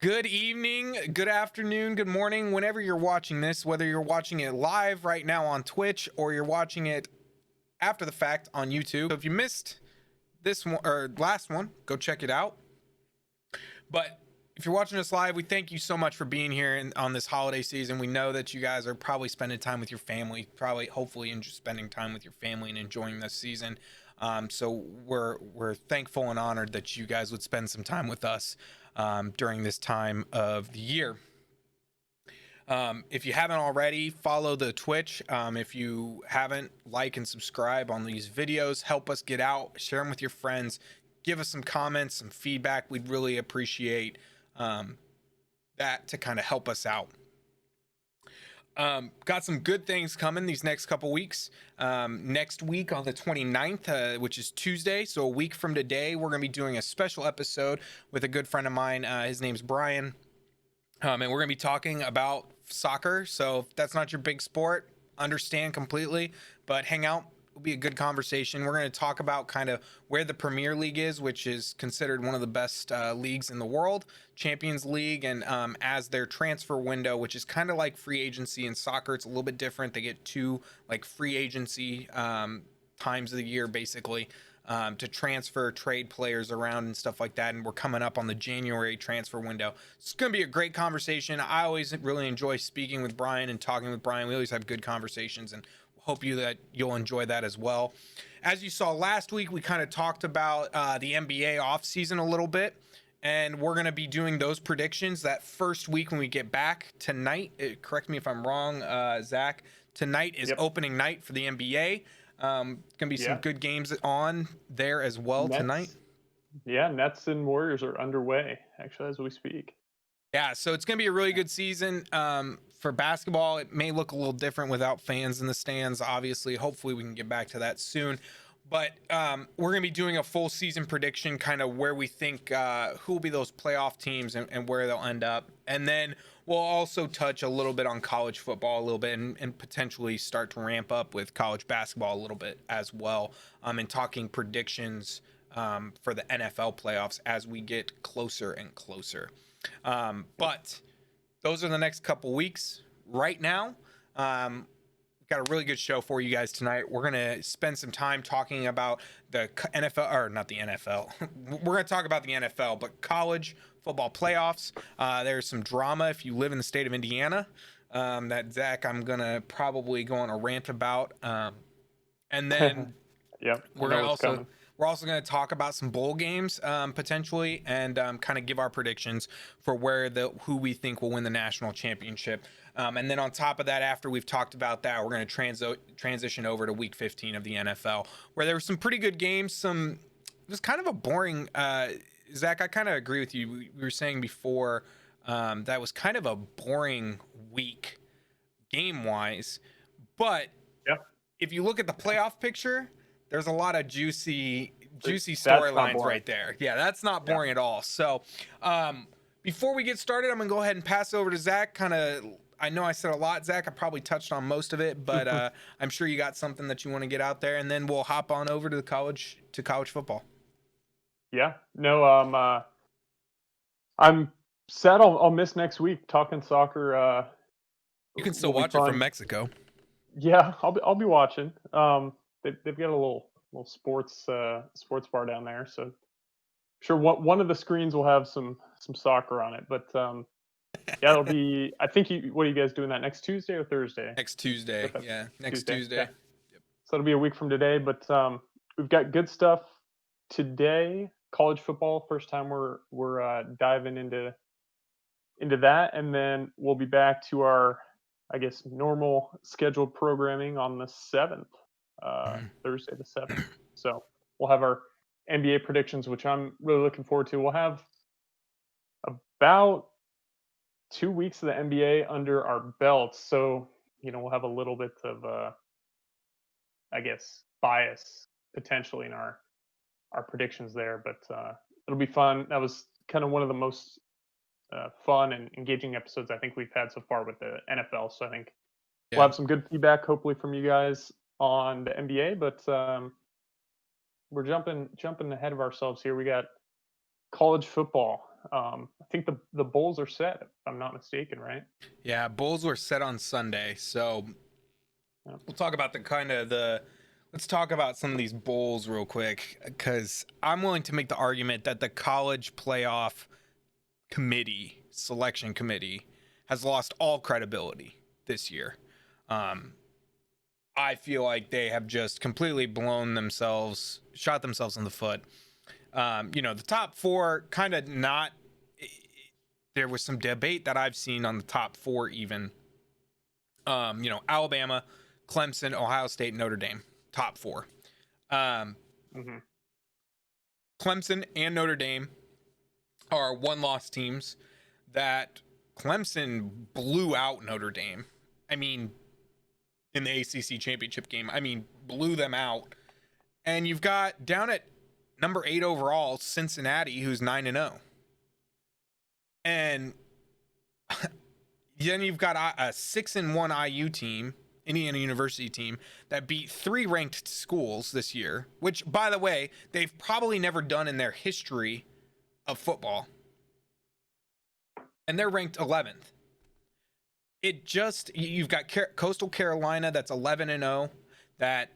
Good evening, good afternoon, good morning, whenever you're watching this, whether you're watching it live right now on Twitch or you're watching it after the fact on YouTube. So if you missed this one or last one, go check it out. But if you're watching us live, we thank you so much for being here on this holiday season. We know that you guys are probably spending time with your family, probably, hopefully, and just spending time with your family and enjoying this season. So we're thankful and honored that you guys would spend some time with us during this time of the year. If you haven't already, follow the Twitch. If you haven't, like and subscribe on these videos. Help us get out. Share them with your friends. Give us some comments, some feedback. We'd really appreciate that to kind of help us out. Got some good things coming these next couple weeks. Next week on the 29th, which is Tuesday, so a week from today, we're going to be doing a special episode with a good friend of mine. His name's Brian. And we're going to be talking about soccer. So if that's not your big sport, understand completely, but hang out. It'll be a good conversation. We're going to talk about kind of where the Premier League is, which is considered one of the best leagues in the world, Champions League, and as their transfer window, which is kind of like free agency in soccer. It's a little bit different. They get two like free agency times of the year, basically. To transfer, trade players around and stuff like that. And we're coming up on the January transfer window. It's going to be a great conversation. I always really enjoy speaking with Brian and talking with Brian. We always have good conversations, and hope that you'll enjoy that as well. As you saw last week, we kind of talked about the NBA offseason a little bit, and we're going to be doing those predictions that first week when we get back tonight. Correct me if I'm wrong, Zach. Tonight is opening night for the NBA. Gonna be some good games on there as well tonight. Nets and Warriors are underway actually as we speak. Yeah, so it's gonna be a really good season. For basketball, it may look a little different without fans in the stands. Obviously, hopefully we can get back to that soon. But we're gonna be doing a full season prediction, kind of where we think who will be those playoff teams and where they'll end up, and then we'll also touch a little bit on college football a little bit and potentially start to ramp up with college basketball a little bit as well. And talking predictions for the NFL playoffs as we get closer and closer. But those are the next couple weeks. Right now, we've got a really good show for you guys tonight. We're going to spend some time talking about the NFL, or not the NFL. We're going to talk about the NFL, but college football playoffs. There's some drama if you live in the state of Indiana that Zach, I'm going to probably go on a rant about. And then we're also going to talk about some bowl games potentially, and kind of give our predictions for who we think will win the national championship. And then on top of that, after we've talked about that, we're going to transition over to week 15 of the NFL, where there were some pretty good games. It was kind of a boring. Zach, I kind of agree with you. We were saying before that was kind of a boring week game wise, but if you look at the playoff picture, there's a lot of juicy storylines right there. Yeah, that's not boring at all. So before we get started, I'm gonna go ahead and pass over to Zach. I know I said a lot, Zach. I probably touched on most of it, but I'm sure you got something that you want to get out there, and then we'll hop on over to college football. Yeah, no, I'm sad I'll miss next week talking soccer. You can still watch it from Mexico. Yeah, I'll be watching. They've got a little sports bar down there, so sure one of the screens will have some soccer on it. But yeah, it'll be. I think what are you guys doing that next Tuesday or Thursday? Next Tuesday, yeah, next Tuesday. Yeah. Yep. So it'll be a week from today, but we've got good stuff today. College football, first time we're diving into that, and then we'll be back to our, I guess, normal scheduled programming on the 7th, Thursday the 7th. So we'll have our NBA predictions, which I'm really looking forward to. We'll have about 2 weeks of the NBA under our belts, so we'll have a little bit of, I guess, bias potentially in our predictions there, but it'll be fun. That was kind of one of the most fun and engaging episodes I think we've had so far with the NFL. So I think we'll have some good feedback, hopefully, from you guys on the NBA. But we're jumping ahead of ourselves here. We got college football. I think the bowls are set, if I'm not mistaken, right? Yeah, bowls were set on Sunday, so we'll talk about let's talk about some of these bowls real quick, because I'm willing to make the argument that the college playoff selection committee, has lost all credibility this year. Um, I feel like they have just completely shot themselves in the foot. The top four kind of not. There was some debate that I've seen on the top four, even. Alabama, Clemson, Ohio State, Notre Dame, top four. Mm-hmm. Clemson and Notre Dame are one-loss teams that Clemson blew out Notre Dame. I mean, in the ACC championship game, blew them out. And you've got down at number 8 overall Cincinnati, who's 9-0, and then you've got a 6-1 IU team, Indiana University team, that beat 3 ranked schools this year, which, by the way, they've probably never done in their history of football. And they're ranked 11th. You've got Coastal Carolina that's 11-0, that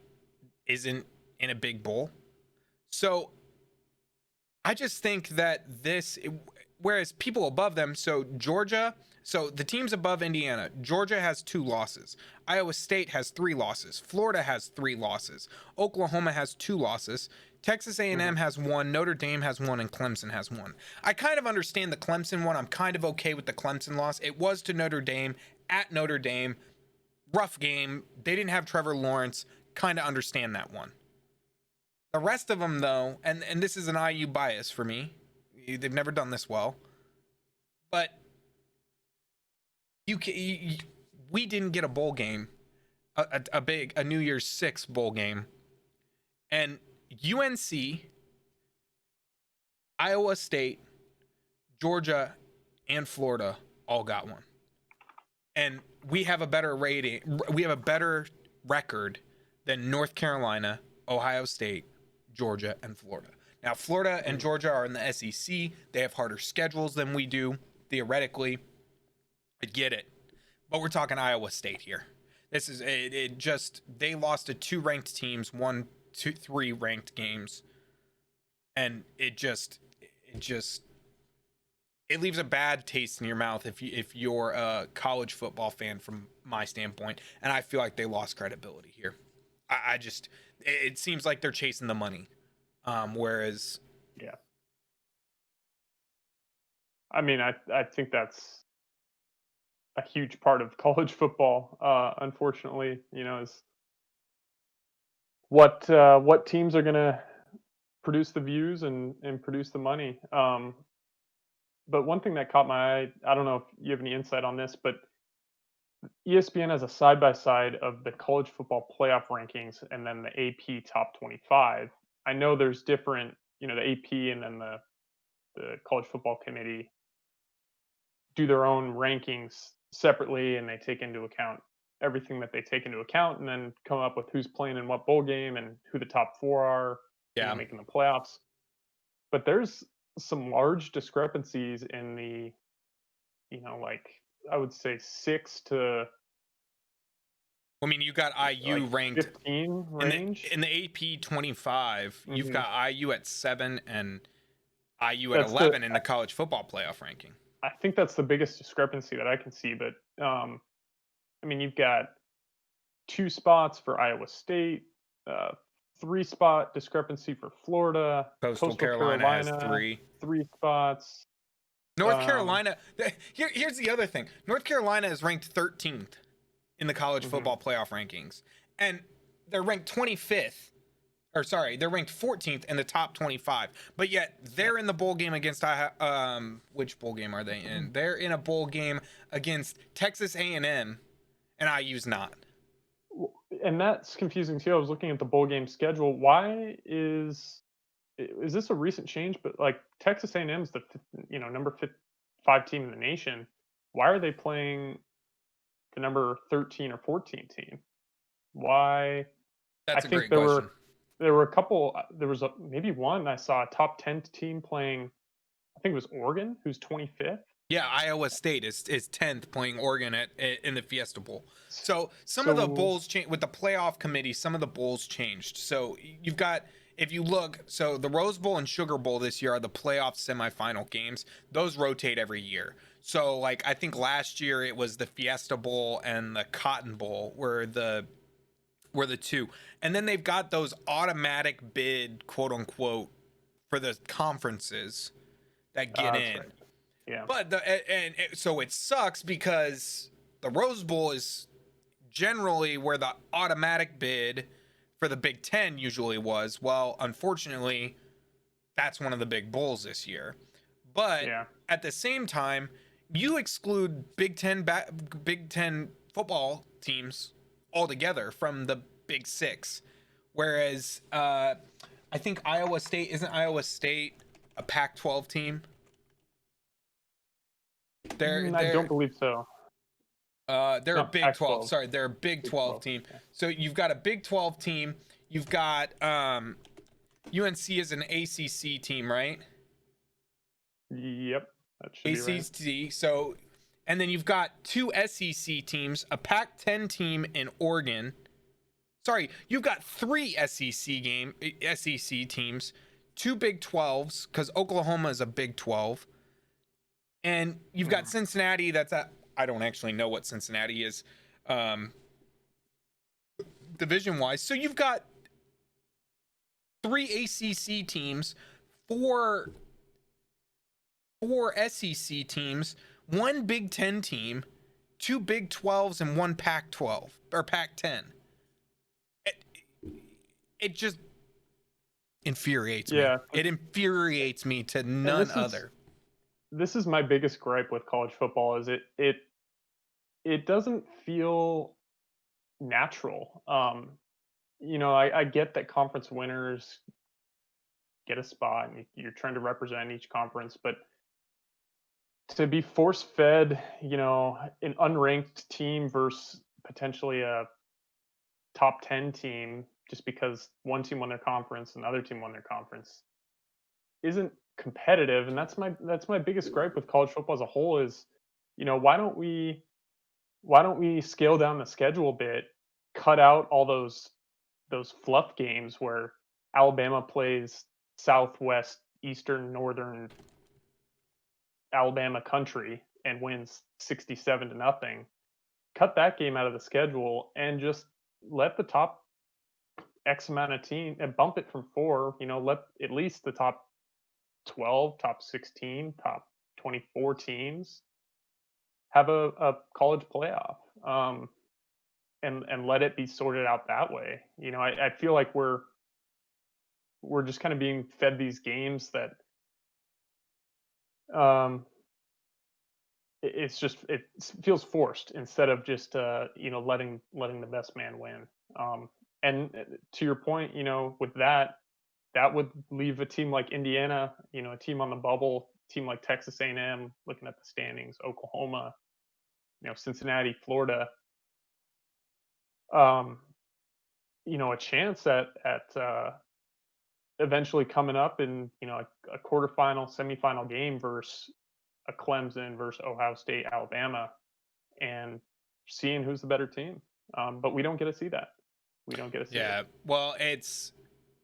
isn't in a big bowl. So I just think that whereas people above them, so the teams above Indiana, Georgia has 2 losses. Iowa State has 3 losses. Florida has 3 losses. Oklahoma has 2 losses. Texas A&M has 1. Notre Dame has 1, and Clemson has 1. I kind of understand the Clemson one. I'm kind of okay with the Clemson loss. It was to Notre Dame, at Notre Dame. Rough game. They didn't have Trevor Lawrence. Kind of understand that one. The rest of them, though, and this is an IU bias for me. They've never done this well. But we didn't get a bowl game, a New Year's 6 bowl game. And UNC, Iowa State, Georgia, and Florida all got one. And we have a better rating. We have a better record than North Carolina, Ohio State, Georgia, and Florida. Now, Florida and Georgia are in the SEC. They have harder schedules than we do, theoretically. I get it. But we're talking Iowa State here. This is they lost to 2 ranked teams, 1, 2, 3 ranked games. And it leaves a bad taste in your mouth if you're a college football fan from my standpoint. And I feel like they lost credibility here. It seems like they're chasing the money. Whereas, yeah, I think that's a huge part of college football. Unfortunately, is what teams are going to produce the views and produce the money. But one thing that caught my eye, I don't know if you have any insight on this, but ESPN has a side-by-side of the college football playoff rankings and then the AP top 25. I know there's different, the AP and then the college football committee do their own rankings separately, and they take into account everything that they take into account and then come up with who's playing in what bowl game and who the top 4 are making the playoffs. But there's some large discrepancies in the, I would say 6 to, you got IU ranked 15 range in the AP 25. Mm-hmm. You've got IU at 7 and IU at 11 in the college football playoff ranking. I think that's the biggest discrepancy that I can see. But you've got 2 spots for Iowa State, 3-spot discrepancy for Florida. Coastal Carolina has 3 spots. North Carolina. Here's the other thing. North Carolina is ranked 13th in the college football playoff rankings, and they're ranked 25th. Or sorry, they're ranked 14th in the top 25. But yet they're in the bowl game against which bowl game are they in? They're in a bowl game against Texas A&M, and IU's not. And that's confusing too. I was looking at the bowl game schedule. Why is this a recent change? But like Texas A&M is the number 5 team in the nation. Why are they playing the number 13 or 14 team? Why? That's a great question. There were a couple. There was maybe one I saw a top 10 team playing. I think it was Oregon, who's 25th. Yeah, Iowa State is 10th playing Oregon in the Fiesta Bowl. So some of the So bowls change with the playoff committee. Some of the bowls changed. So you've got, if you look, so the Rose Bowl and Sugar Bowl this year are the playoff semifinal games. Those rotate every year. So like I think last year it was the Fiesta Bowl and the Cotton Bowl were the two, and then they've got those automatic bid, quote unquote, for the conferences that get that's in. right. Yeah. But so it sucks because the Rose Bowl is generally where the automatic bid for the Big Ten usually was. Well, unfortunately, that's one of the big bowls this year. But Yeah. at the same time, you exclude Big Ten football teams altogether from the Big Six, whereas I think Iowa State isn't Iowa State a Pac-12 team. I don't believe so. They're a Not Big 12. Pac-12. Sorry, they're a Big Big 12 12. team. Yeah. So you've got a Big 12 team. You've got UNC is an ACC team, right? Yep. That should be right. ACC. So, and then you've got two SEC teams, a Pac-10 team in Oregon. Sorry, you've got three SEC teams, two Big 12s because Oklahoma is a Big 12, and you've got Cincinnati. I don't actually know what Cincinnati is, division wise. So you've got three ACC teams, four SEC teams, one Big 10 team, two Big 12s, and one Pac-12 or Pac-10. It just infuriates me. Yeah. It infuriates me to none other. This is my biggest gripe with college football is it doesn't feel natural. I get that conference winners get a spot and you're trying to represent each conference, but to be force fed, an unranked team versus potentially a top 10 team just because one team won their conference and the other team won their conference isn't competitive. And that's my biggest gripe with college football as a whole is, why don't we scale down the schedule a bit, cut out all those fluff games where Alabama plays Southwest, Eastern, Northern Alabama country and wins 67-0. Cut that game out of the schedule and just let the top X amount of team and bump it from 4, let at least the top 12, top 16, top 24 teams have a college playoff. And let it be sorted out that way. I feel like we're just kind of being fed these games that it feels forced instead of just letting the best man win. And to your point, with that would leave a team like Indiana, a team on the bubble, team like Texas A&M, looking at the standings, Oklahoma, Cincinnati, Florida, a chance at eventually coming up in a quarterfinal, semifinal game versus a Clemson versus Ohio State, Alabama, and seeing who's the better team. But we don't get to see that. We don't get to see it. Well, it's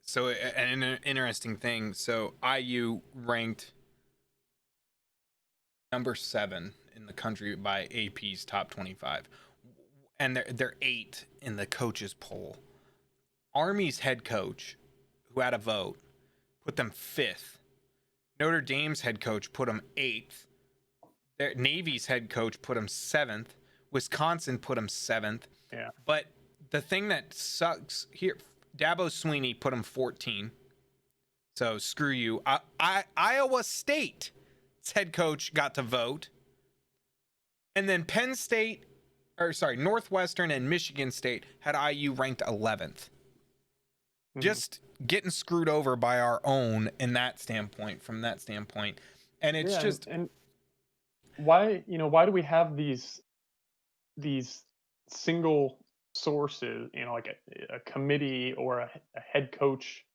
so an interesting thing. So IU ranked number 7 in the country by AP's top 25, and they're 8 in the coaches poll. Army's head coach, who had a vote, put them 5th. Notre Dame's head coach put them 8th. Their Navy's head coach put them 7th. Wisconsin put them 7th. Yeah. But the thing that sucks here, Dabo Swinney put them 14. So screw you. Iowa State's head coach got to vote. And then Northwestern and Michigan State had IU ranked 11th. Just getting screwed over by our own from that standpoint. And it's and why do we have these single sources, like a committee or a head coach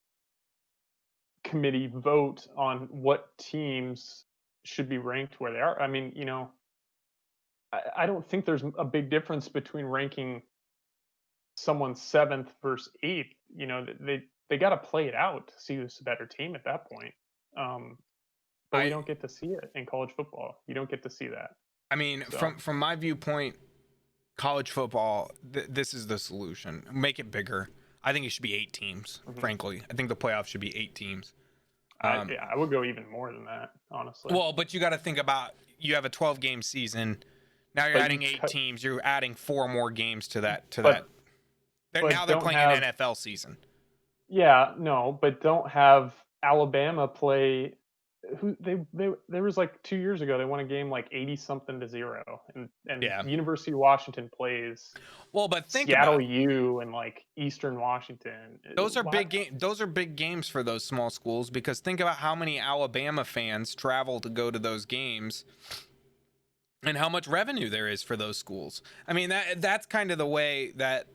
committee vote on what teams should be ranked where they are. I mean, I don't think there's a big difference between ranking someone seventh versus eighth. They got to play it out to see who's the better team at that point. But we I don't get to see it in college football. You don't get to see that. I mean, So from my viewpoint, college football, this is the solution. Make it bigger. I think it should be 8 teams. mhm. Frankly, I think the playoffs should be 8 teams. Yeah, I would go even more than that, honestly. Well, but you got to think about, you have a 12-game season. Now you're But adding 8 teams. You're adding 4 more games to that. but Now they're don't playing have an NFL season. yeah, no, but don't have Alabama play. Who there was like 2 years ago they won a game like 80 something to 0, and Yeah. University of Washington plays Well, but think Seattle about it. U and like Eastern Washington. Those are Why- big game. Those are big games for those small schools, because think about how many Alabama fans travel to go to those games, and how much revenue there is for those schools. I mean, that's kind of the way that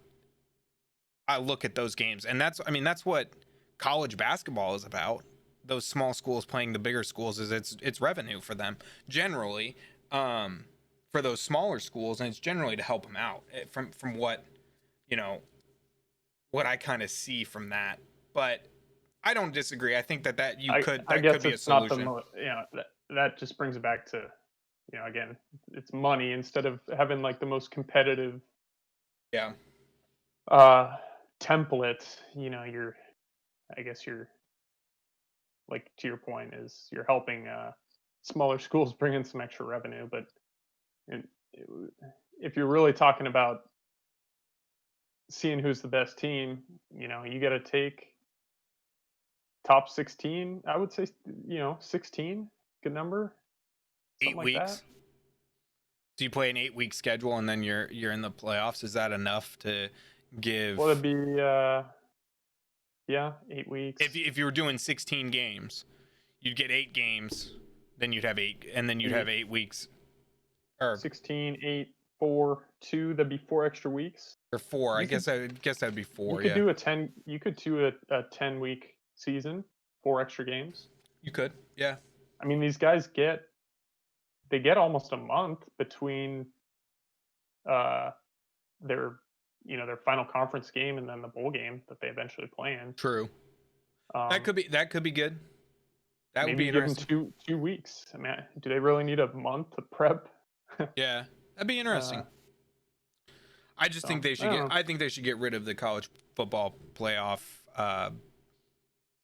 I look at those games, and that's what college basketball is about. Those small schools playing the bigger schools, is it's revenue for them generally, for those smaller schools, and it's generally to help them out, from what what I kind of see from that. But I don't disagree. I think that I could guess be a it's not solution. that just brings it back to again, it's money instead of having like the most competitive Yeah. template. I guess you're, like, to your point, is you're helping smaller schools bring in some extra revenue. But it, it, if you're really talking about seeing who's the best team, you got to take top 16. I would say 16, good number, 8 something like weeks. that. Do you play an 8-week schedule and then you're in the playoffs? Is that enough to give? Well, it'd be 8 weeks. If you were doing 16 games, you'd get 8 games, then you'd have 8, and then you'd have 8 weeks, or 16, 8, 4, 2. That'd be 4 extra weeks. 4. I You guess that'd be 4. You could do a 10. You could do a 10-week season, 4 extra games. You could, yeah. I mean, these guys get almost a month between their final conference game and then the bowl game that they eventually play in. True. That could be good. That would maybe be give them interesting. 2 weeks. I mean, do they really need a month to prep? Yeah, that'd be interesting. I just think they should I think they should get rid of the college football playoff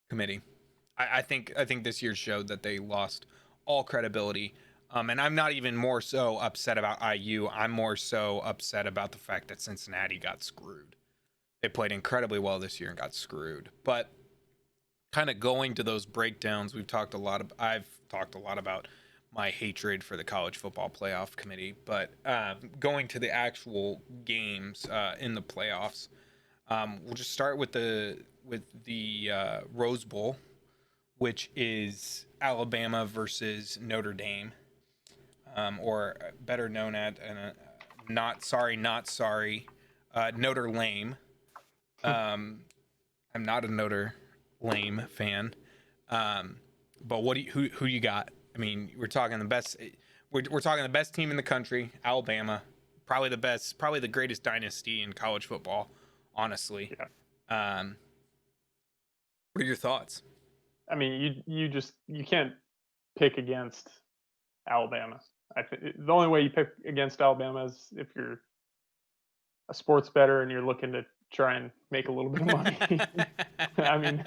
committee. I think this year showed that they lost all credibility. And I'm not even more so upset about IU. I'm more so upset about the fact that Cincinnati got screwed. They played incredibly well this year and got screwed. But kind of going to those breakdowns, I've talked a lot about my hatred for the college football playoff committee. But going to the actual games in the playoffs, we'll just start with the Rose Bowl, which is Alabama versus Notre Dame. Or better known as not sorry, Notre Lame. I'm not a Notre Lame fan. But who you got? I mean, we're talking the best. We're talking the best team in the country, Alabama. Probably the greatest dynasty in college football, honestly. Yeah. What are your thoughts? I mean, you can't pick against Alabama. I think the only way you pick against Alabama is if you're a sports bettor and you're looking to try and make a little bit of money. I mean,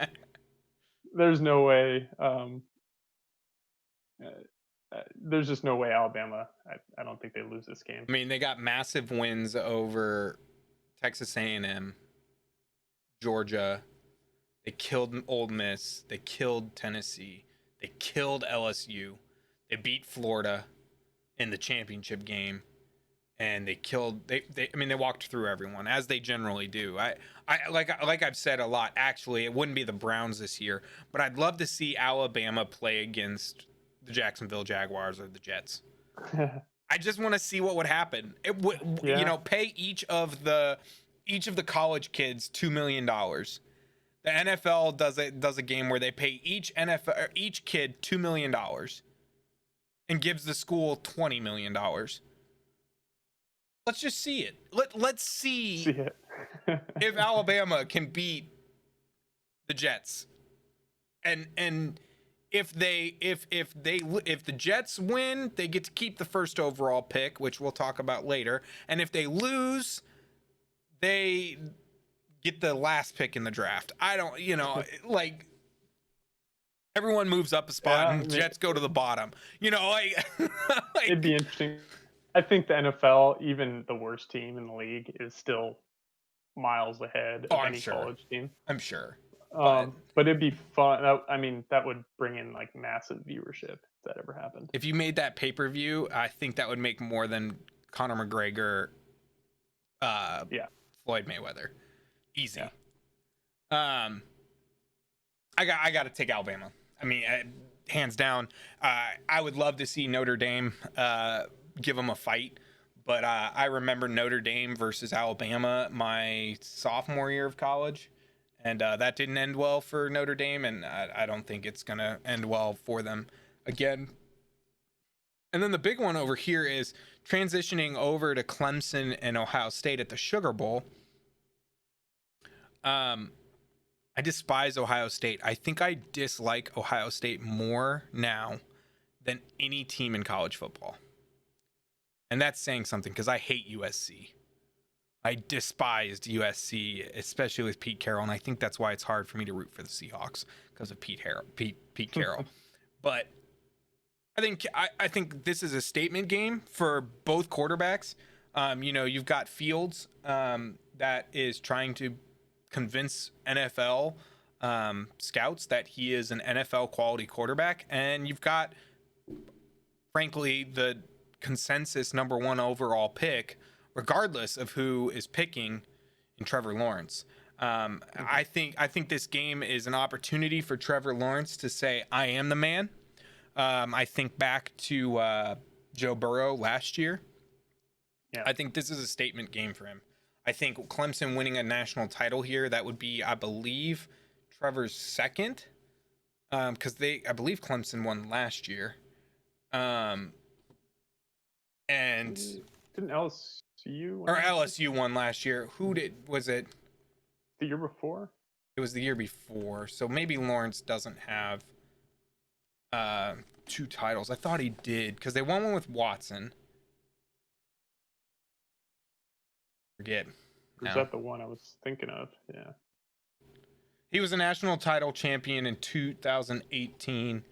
there's no way. There's just no way Alabama. I don't think they lose this game. I mean, they got massive wins over Texas A&M, Georgia. They killed Ole Miss. They killed Tennessee. They killed LSU. They beat Florida in the championship game, and they walked through everyone, as they generally do. I like I've said a lot. Actually, it wouldn't be the Browns this year, but I'd love to see Alabama play against the Jacksonville Jaguars or the Jets. I just want to see what would happen. It would, pay each of the college kids $2 million. The NFL does a game where they pay each kid $2 million. and gives the school $20 million. Let's just see it. Let's see it. if Alabama can beat the Jets. And if the Jets win, they get to keep the first overall pick, which we'll talk about later. And if they lose, they get the last pick in the draft. I don't, like, everyone moves up a spot and Jets go to the bottom. Like it'd be interesting. I think the NFL, even the worst team in the league, is still miles ahead of any college team. I'm sure. But it'd be fun. That would bring in like massive viewership if that ever happened. If you made that pay-per-view, I think that would make more than Conor McGregor, Floyd Mayweather. Easy. Yeah. I got to take Alabama. I mean, hands down. I would love to see Notre Dame give them a fight, but I remember Notre Dame versus Alabama my sophomore year of college, and that didn't end well for Notre Dame, and I don't think it's gonna end well for them again. And then the big one over here is transitioning over to Clemson and Ohio State at the Sugar Bowl. I despise Ohio State. I think I dislike Ohio State more now than any team in college football. And that's saying something because I hate USC. I despised USC, especially with Pete Carroll, and I think that's why it's hard for me to root for the Seahawks because of Pete Carroll. But I think this is a statement game for both quarterbacks. You've got Fields that is trying to convince NFL scouts that he is an NFL quality quarterback, and you've got, frankly, the consensus number one overall pick, regardless of who is picking, in Trevor Lawrence. I think this game is an opportunity for Trevor Lawrence to say, I am the man. I think back to Joe Burrow last year. Yeah. I think this is a statement game for him. I think Clemson winning a national title here, that would be, I believe, Trevor's second, because I believe Clemson won last year. And didn't LSU won last year? Was it the year before? It was the year before. So maybe Lawrence doesn't have two titles. I thought he did because they won one with Watson. Forget. Was that the one I was thinking of? Yeah. He was a national title champion in 2018.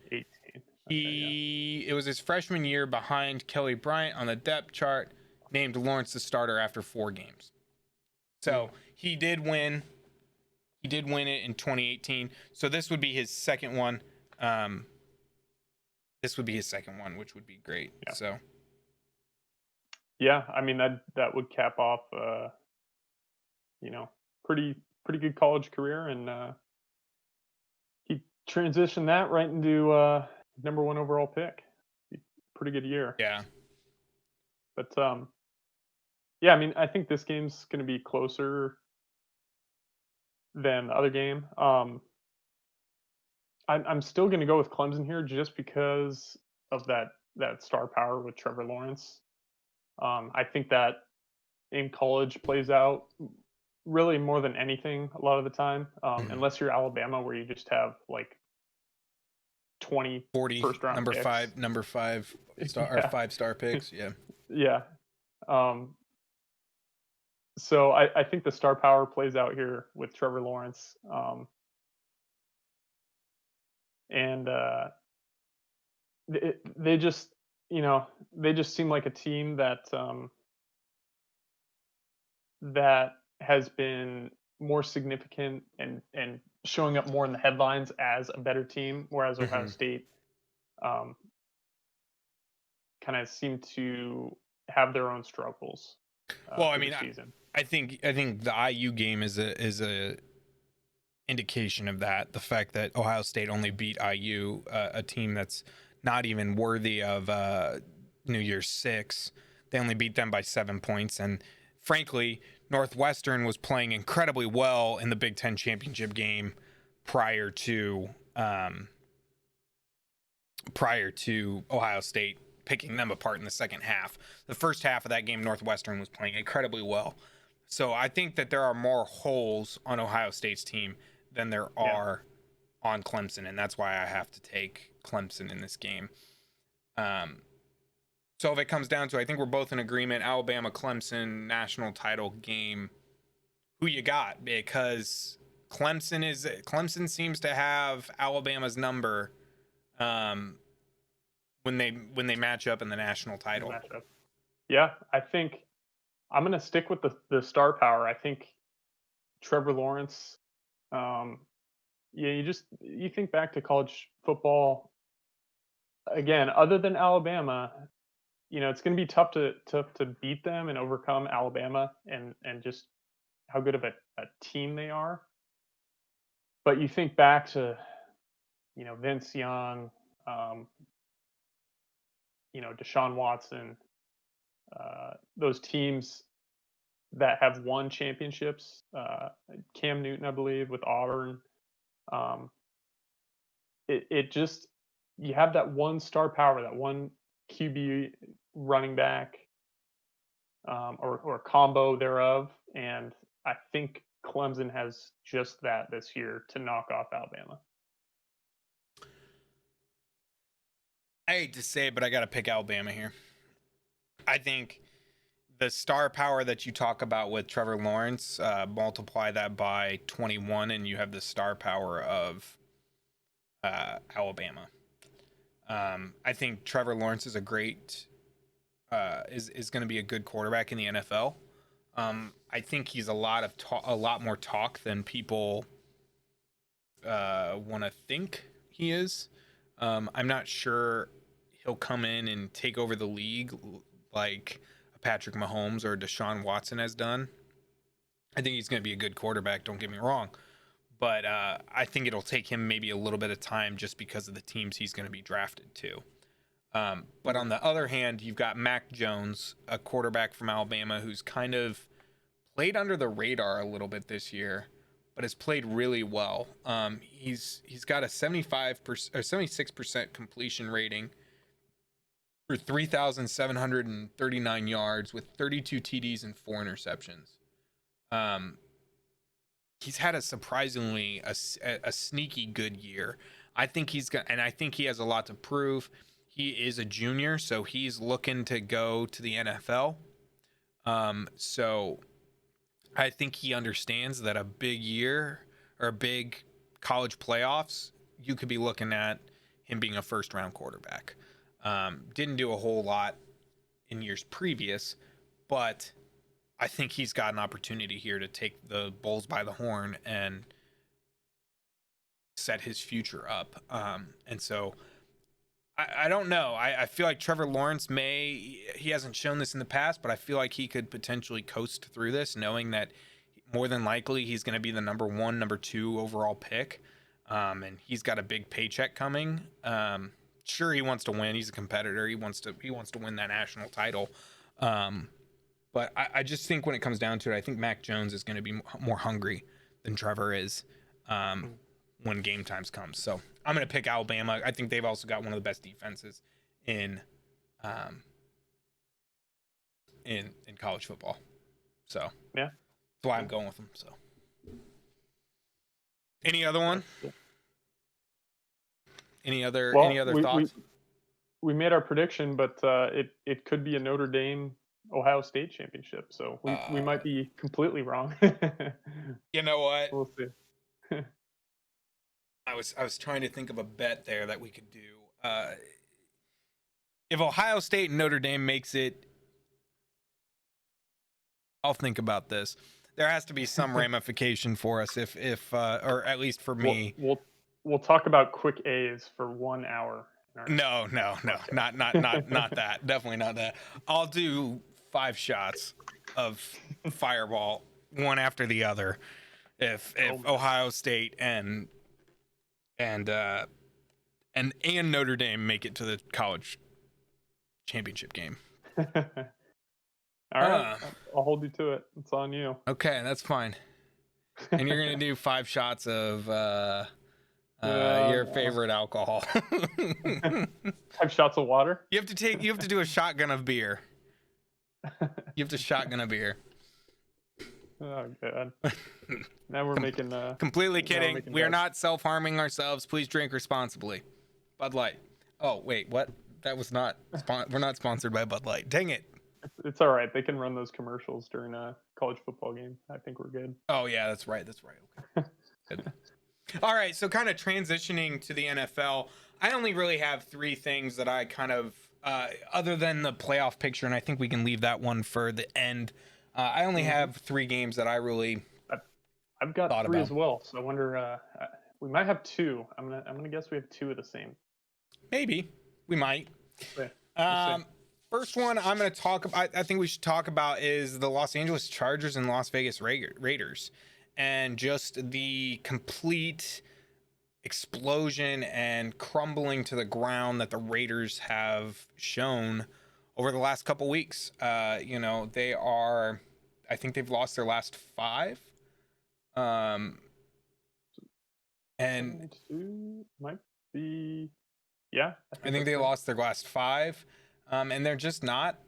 It was his freshman year behind Kelly Bryant on the depth chart, named Lawrence the starter after 4 games. So he did win. He did win it in 2018. So this would be his second one. Which would be great. Yeah. So. Yeah, I mean that would cap off, pretty good college career, and he transitioned that right into number one overall pick. Pretty good year. Yeah. But yeah, I mean, I think this game's going to be closer than the other game. I'm still going to go with Clemson here just because of that star power with Trevor Lawrence. I think that in college plays out really more than anything a lot of the time, unless you're Alabama, where you just have like 40 first round number picks. five star or 5-star picks. Yeah. Yeah. So I think the star power plays out here with Trevor Lawrence. And they just seem like a team that has been more significant and showing up more in the headlines as a better team, whereas Ohio State kind of seem to have their own struggles. Well, I mean, I think the IU game is a indication of that. The fact that Ohio State only beat IU, a team that's not even worthy of New Year's 6. They only beat them by 7 points, and frankly, Northwestern was playing incredibly well in the Big Ten championship game prior to Ohio State picking them apart in the second half. The first half of that game, Northwestern was playing incredibly well. So I think that there are more holes on Ohio State's team than there are on Clemson, and that's why I have to take Clemson in this game. So if it comes down to, I think we're both in agreement, Alabama, Clemson, national title game. Who you got? Because Clemson seems to have Alabama's number when they match up in the national title. Yeah, I think I'm going to stick with the star power. I think Trevor Lawrence. You think back to college football again. Other than Alabama, it's going to be tough to beat them and overcome Alabama and just how good of a team they are. But you think back to Vince Young, Deshaun Watson, those teams that have won championships. Cam Newton, I believe, with Auburn. It just, you have that one star power, that one QB running back, or combo thereof, and I think Clemson has just that this year to knock off Alabama. I hate to say it, but I got to pick Alabama here. I think the star power that you talk about with Trevor Lawrence, multiply that by 21, and you have the star power of Alabama. I think Trevor Lawrence is is going to be a good quarterback in the NFL. I think he's a lot more talk than people want to think he is. I'm not sure he'll come in and take over the league like Patrick Mahomes or Deshaun Watson has done. I think he's going to be a good quarterback, don't get me wrong. But I think it'll take him maybe a little bit of time just because of the teams he's going to be drafted to. But on the other hand, you've got Mac Jones, a quarterback from Alabama who's kind of played under the radar a little bit this year, but has played really well. He's got a 75% or 76% completion rating for 3,739 yards with 32 TDs and 4 interceptions. He's had a surprisingly a sneaky good year. I think I think he has a lot to prove. He is a junior, so he's looking to go to the NFL. So I think he understands that a big year or a big college playoffs, you could be looking at him being a first-round quarterback. Didn't do a whole lot in years previous, but I think he's got an opportunity here to take the bulls by the horn and set his future up. And so I don't know. I feel like Trevor Lawrence he hasn't shown this in the past, but I feel like he could potentially coast through this, knowing that more than likely he's going to be the number 1, number 2 overall pick. And he's got a big paycheck coming. Sure, he wants to win. He's a competitor. He wants to win that national title. But I just think when it comes down to it, I think Mac Jones is going to be more hungry than Trevor is when game times comes. So I'm going to pick Alabama. I think they've also got one of the best defenses in college football. So yeah, that's why I'm going with them. So any other one? Any other thoughts? We made our prediction, but it could be a Notre Dame Ohio State championship, so we might be completely wrong. You know what? We'll see. I was trying to think of a bet there that we could do. If Ohio State and Notre Dame makes it, I'll think about this. There has to be some ramification for us if or at least for me. We'll talk about quick A's for 1 hour. No, not that. Definitely not that. I'll do 5 shots of Fireball, one after the other, if Ohio State and Notre Dame make it to the college championship game. All right, I'll hold you to it. It's on you. Okay, that's fine. And you're gonna do 5 shots of Your No. favorite alcohol. 5 shots of water. You have to do a shotgun of beer. You have to shotgun a beer. Oh god. Now we're making Completely now we're kidding. making We are bets. not self-harming ourselves. Please drink responsibly. Bud Light. Oh, wait, what? That was not we're not sponsored by Bud Light. Dang it. It's all right. They can run those commercials during a college football game. I think we're good. Oh yeah, that's right. Okay. Good. All right, so kind of transitioning to the NFL, I only really have three things that I kind of, other than the playoff picture, and I think we can leave that one for the end. I only have three games that I really I've, I've got thought 3 about. as well, so I wonder. We might have 2. I'm gonna guess we have 2 of the same. Maybe we might. We'll see. We'll see. First one I'm going to talk about, I think we should talk about, is the Los Angeles Chargers and Las Vegas Raiders, and just the complete explosion and crumbling to the ground that the Raiders have shown over the last couple weeks. They are, I think they've lost their last 5. And 72 might be. Yeah, I think that's they right. lost their last 5. And they're just not,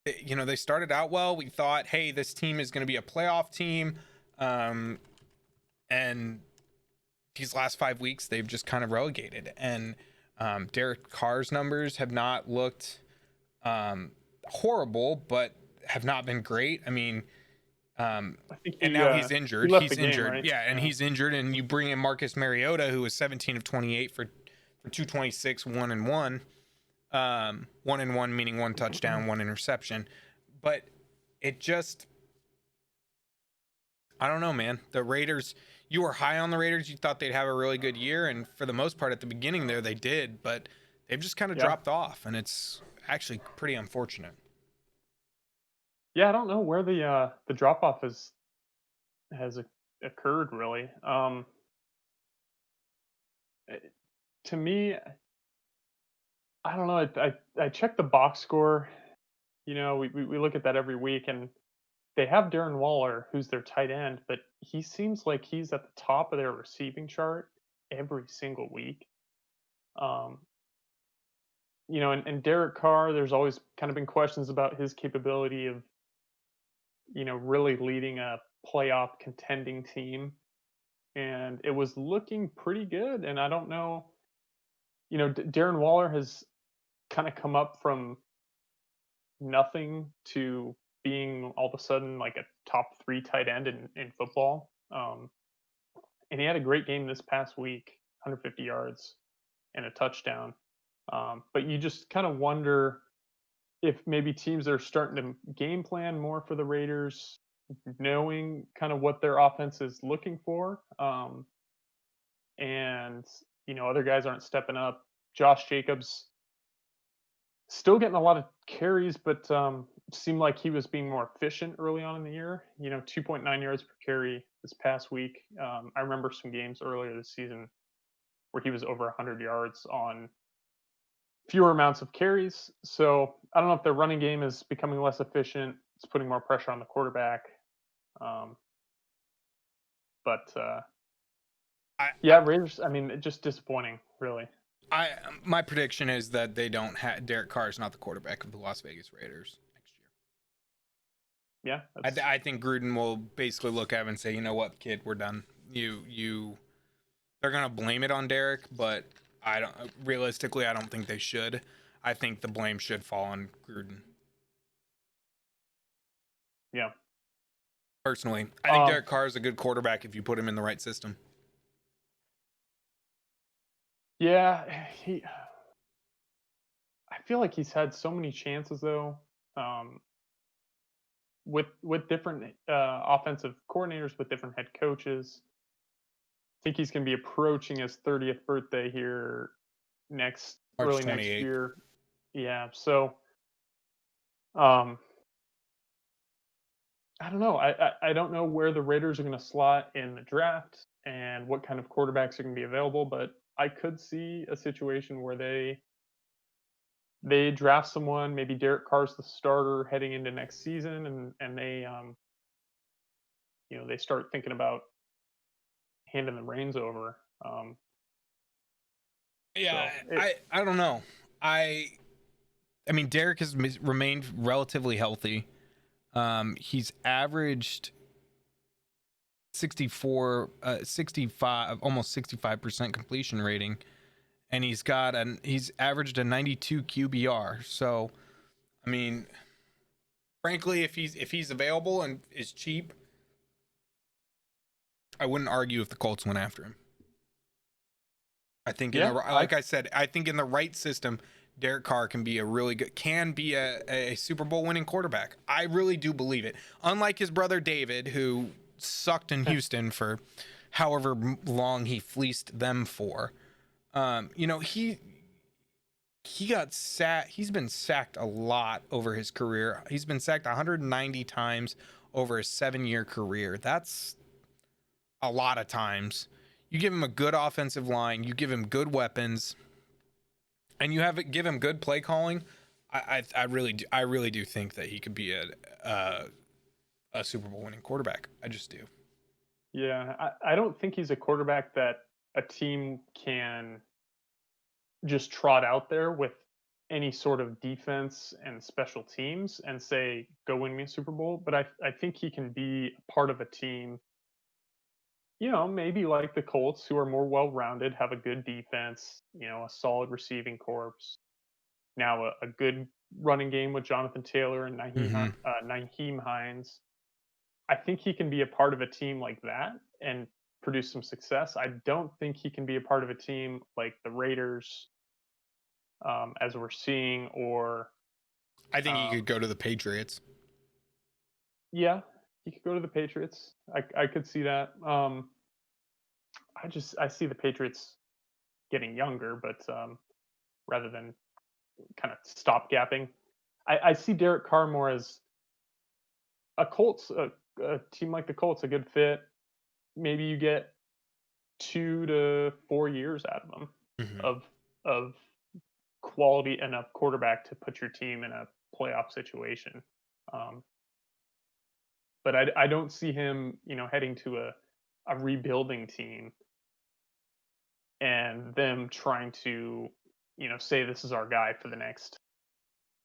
they started out well. We thought, hey, this team is going to be a playoff team. And these last 5 weeks, they've just kind of relegated. And Derek Carr's numbers have not looked horrible, but have not been great. I mean, I think and now he's injured. He left He's the game, injured. right? Yeah, and he's injured. And you bring in Marcus Mariota, who was 17 of 28 for 226, 1-1. 1-1 meaning 1 touchdown, 1 interception. But it just, I don't know, man. The Raiders, you were high on the Raiders. You thought they'd have a really good year, and for the most part at the beginning there they did, but they've just kind of dropped off, and it's actually pretty unfortunate. Yeah, I don't know where the drop off has occurred really. To me, I don't know. I checked the box score. We look at that every week, and they have Darren Waller, who's their tight end, but he seems like he's at the top of their receiving chart every single week. Um, and Derek Carr, there's always kind of been questions about his capability of, really leading a playoff contending team. And it was looking pretty good. And I don't know, Darren Waller has kind of come up from nothing to being all of a sudden like a top 3 tight end in football. And he had a great game this past week, 150 yards and a touchdown. But you just kind of wonder if maybe teams are starting to game plan more for the Raiders, knowing kind of what their offense is looking for. And, other guys aren't stepping up. Josh Jacobs still getting a lot of carries, but seemed like he was being more efficient early on in the year. 2.9 yards per carry this past week. I remember some games earlier this season where he was over 100 yards on fewer amounts of carries. So I don't know if their running game is becoming less efficient. It's putting more pressure on the quarterback. Raiders. I mean, just disappointing, really. My prediction is that they don't have Derek Carr is not the quarterback of the Las Vegas Raiders next Yeah, year. I think Gruden will basically look at him and say, you know what, kid, we're done. They're gonna blame it on Derek, but I don't think they should. I think the blame should fall on Gruden. Yeah. Personally, I think Derek Carr is a good quarterback if you put him in the right system. Yeah, I feel like he's had so many chances though, with different offensive coordinators, with different head coaches. I think he's going to be approaching his 30th birthday here March early 28th. Next year. Yeah, so I don't know. I don't know where the Raiders are going to slot in the draft and what kind of quarterbacks are going to be available, but I could see a situation where they draft someone, maybe Derek Carr's the starter heading into next season, and they they start thinking about handing the reins over. Um, Yeah, so it, I don't know. I I mean, Derek has remained relatively healthy. He's averaged 65, almost 65% completion rating, and he's averaged a 92 QBR. So, I mean, frankly, if he's available and is cheap, I wouldn't argue if the Colts went after him. I think yeah, like I said, I think in the right system, Derek Carr can be a Super Bowl winning quarterback. I really do believe it. Unlike his brother David, who sucked in Houston for however long he fleeced them for. He got sacked. He's been sacked a lot over his career. He's been sacked 190 times over a 7-year career. That's a lot of times. You give him a good offensive line, you give him good weapons, and give him good play calling. I really do think that he could be a Super Bowl winning quarterback. I just do. yeah, I don't think he's a quarterback that a team can just trot out there with any sort of defense and special teams and say, go win me a Super Bowl. But I think he can be part of a team, maybe like the Colts, who are more well rounded, have a good defense, a solid receiving corps, now a good running game with Jonathan Taylor and Mm-hmm. Naheem Hines. I think he can be a part of a team like that and produce some success. I don't think he can be a part of a team like the Raiders, as we're seeing, or I think he um, could go to the Patriots. yeah, he could go to the Patriots. I could see that. I see the Patriots getting younger, but rather than kind of stopgapping, I see Derek Carr more as a team like the Colts, a good fit. Maybe you get 2 to 4 years out of them Mm-hmm. of of quality enough quarterback to put your team in a playoff situation. Um, but I don't see him, heading to a rebuilding team and them trying to, say this is our guy for the next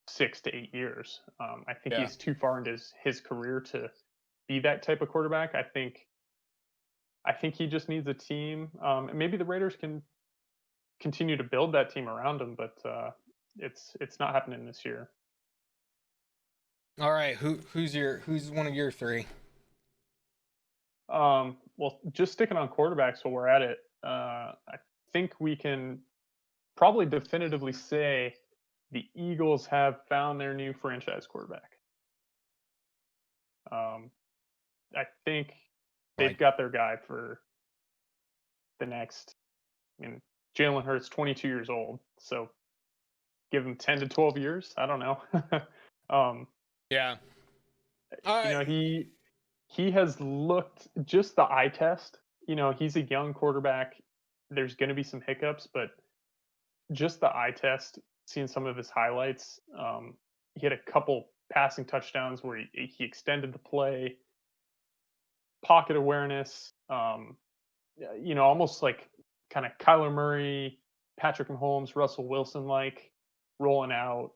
6 to 8 years. I think Yeah. he's too far into his career to be that type of quarterback. I think he just needs a team. And maybe the Raiders can continue to build that team around him, but it's not happening this year. All right. Who's one of your three? Well, just sticking on quarterbacks while we're at it, I think we can probably definitively say the Eagles have found their new franchise quarterback. Um, I think they've Like, got their guy for the next. I mean, Jalen Hurts, 22 years old, so give him 10 to 12 years. I don't know. um, yeah. All you right. know, he has looked just the eye test. He's a young quarterback. There's going to be some hiccups, but just the eye test, seeing some of his highlights, he had a couple passing touchdowns where he extended the play, pocket awareness, almost like kind of Kyler Murray, Patrick Mahomes, Russell Wilson like rolling out.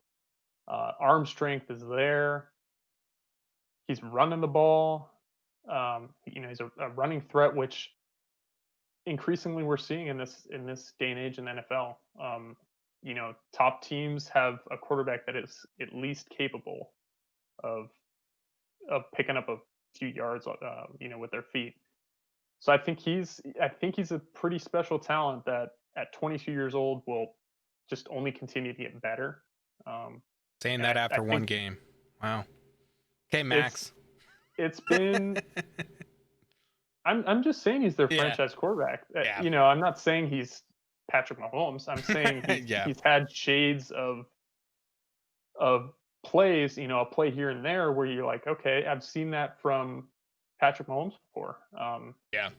Arm strength is there. He's running the ball. He's a running threat, which increasingly we're seeing in this day and age in the NFL. Top teams have a quarterback that is at least capable of picking up a few yards, with their feet. So I think he's a pretty special talent that at 22 years old will just only continue to get better. Um, Saying and that I after one think game. Wow. Okay, it's Max. it's been. I'm just saying he's their Yeah. franchise quarterback. Yeah. I'm not saying he's Patrick Mahomes. I'm saying he's Yeah. he's had shades of plays, a play here and there where you're like, okay, I've seen that from Patrick Mahomes before. Yeah.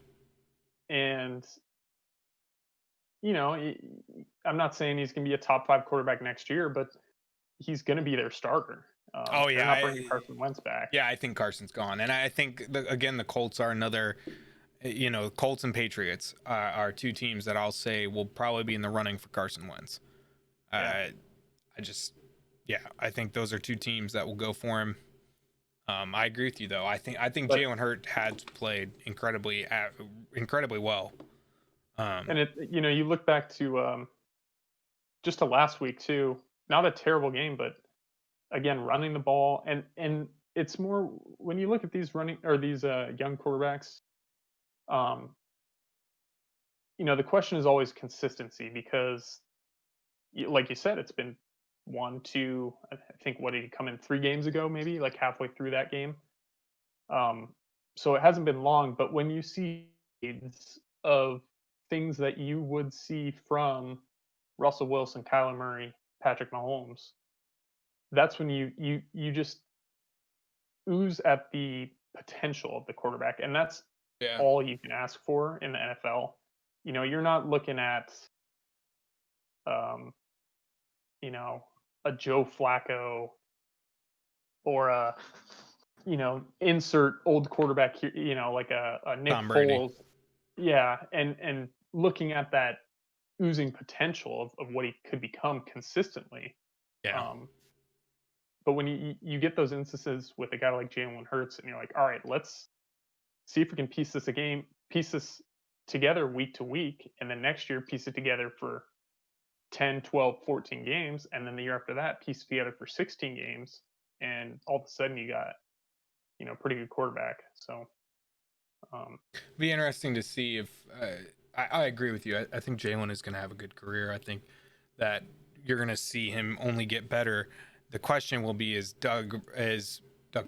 And I'm not saying he's going to be a top 5 quarterback next year, but he's going to be their starter. Oh They're yeah. not bringing Carson Wentz back. Yeah, I think Carson's gone, and I think again the Colts are another. Colts and Patriots are two teams that I'll say will probably be in the running for Carson Wentz. Yeah. I just, yeah, I think those are two teams that will go for him. I agree with you though. I think But Jalen Hurts has played incredibly well. and you look back to just to last week too. Not a terrible game, but again, running the ball and it's more when you look at these running or these young quarterbacks. Um, the question is always consistency because, like you said, it's been one, two. I think what did he come in 3 games ago? Maybe like halfway through that game. Um, so it hasn't been long, but when you see shades of things that you would see from Russell Wilson, Kyler Murray, Patrick Mahomes, that's when you just ooze at the potential of the quarterback, and that's Yeah. all you can ask for in the NFL. You're not looking at um, a Joe Flacco or a insert old quarterback here, like a Nick Tom Brady. Foles. Yeah, and looking at that oozing potential of what he could become consistently. Yeah. Um, but when you get those instances with a guy like Jalen Hurts, and you're like, all right, let's see if we can piece this together week to week, and then next year piece it together for 10, 12, 14 games, and then the year after that piece it together for 16 games, and all of a sudden you got pretty good quarterback. So Be interesting to see if I agree with you. I think Jalen is going to have a good career. I think that you're going to see him only get better. The question will be: Doug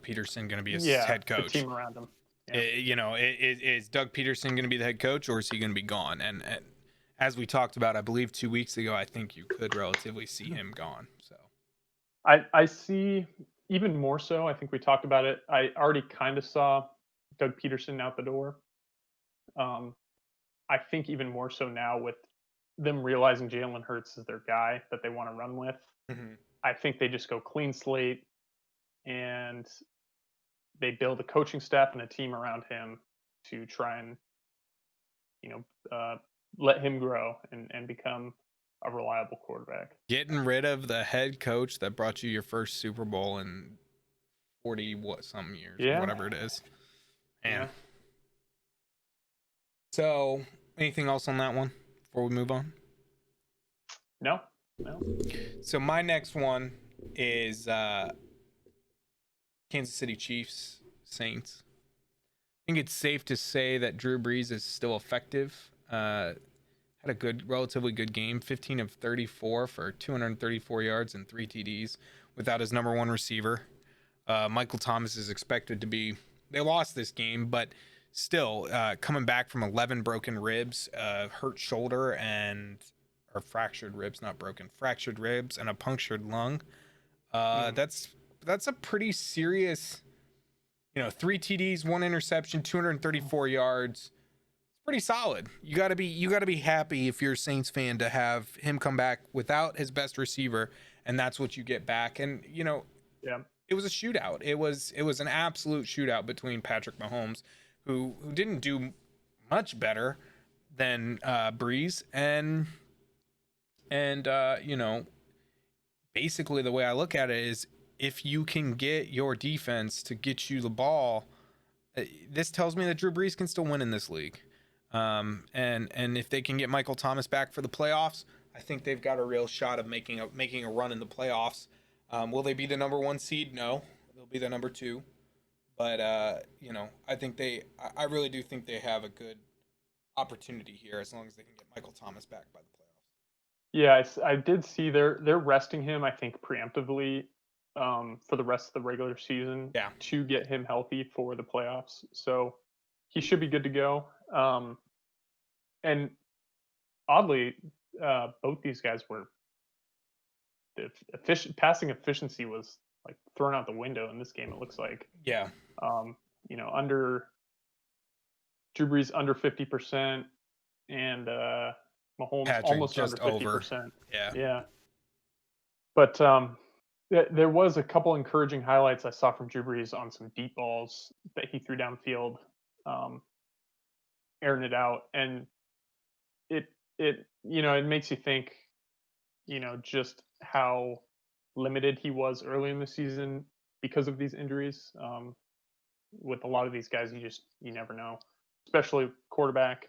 Peterson going to be his yeah, head the coach? team around him. Yeah. Is Doug Peterson going to be the head coach, or is he going to be gone? And as we talked about, I believe 2 weeks ago, I think you could relatively see him gone. So I see even more so. I think we talked about it. I already kind of saw Doug Peterson out the door. Um, I think even more so now with them realizing Jalen Hurts is their guy that they want to run with. Mhm. I think they just go clean slate and they build a coaching staff and a team around him to try and you know uh, let him grow and become a reliable quarterback. Getting rid of the head coach that brought you your first Super Bowl in 40 what some years or Yeah, whatever it is. And yeah. so, anything else on that one before we move on? No, no. So my next one is Kansas City Chiefs Saints. I think it's safe to say that Drew Brees is still effective. Had a relatively good game, 15 of 34 for 234 yards and 3 TDs without his number one receiver. Michael Thomas is expected to be. They lost this game, but still coming back from 11 broken ribs, hurt shoulder, and or fractured ribs, not broken, fractured ribs, and a punctured lung. Mm, That's a pretty serious. 3 TDs, one interception, 234 yards. It's pretty solid. You gotta be happy if you're a Saints fan to have him come back without his best receiver, and that's what you get back. And yeah. it was a shootout. It was an absolute shootout between Patrick Mahomes, who didn't do much better than Breeze, and basically the way I look at it is if you can get your defense to get you the ball, this tells me that Drew Brees can still win in this league. And if they can get Michael Thomas back for the playoffs, I think they've got a real shot of making a run in the playoffs. Will they be the number one seed? No, they'll be the number two. But I really do think they have a good opportunity here as long as they can get Michael Thomas back by the playoffs. Yeah, I did see they're resting him. I think preemptively for the rest of the regular season Yeah, to get him healthy for the playoffs. So he should be good to go. And oddly, both these guys were the passing efficiency was like thrown out the window in this game. It looks like yeah. um, under Drew Brees under 50% and Mahomes Patrick almost under just over. 50%. Yeah. Yeah, but there was a couple encouraging highlights I saw from Drew Brees on some deep balls that he threw downfield. Um, airing it out, and it makes you think, just how limited he was early in the season because of these injuries. With a lot of these guys, you never know, especially quarterback,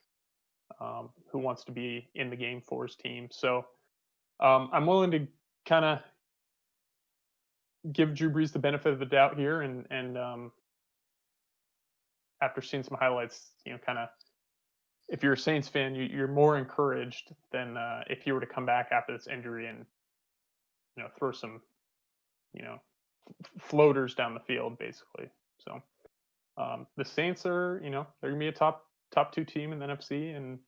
who wants to be in the game for his team. So I'm willing to kind of give Drew Brees the benefit of the doubt here, and after seeing some highlights, kind of, if you're a Saints fan, you're more encouraged than if he were to come back after this injury and throw some you know floaters down the field, basically. So the Saints are, they're gonna be a top two team in the NFC, and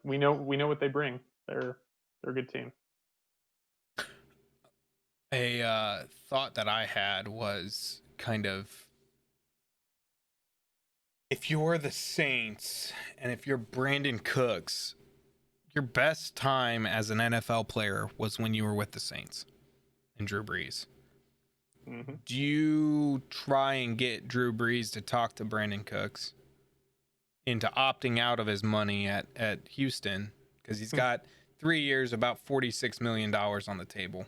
we know what they bring. They're a good team. A thought that I had was kind of, if you're the Saints and if you're Brandon Cooks, your best time as an NFL player was when you were with the Saints and Drew Brees. Mm-hmm. Do you try and get Drew Brees to talk to Brandon Cooks into opting out of his money at Houston? Because he's got 3 years, about $46 million on the table.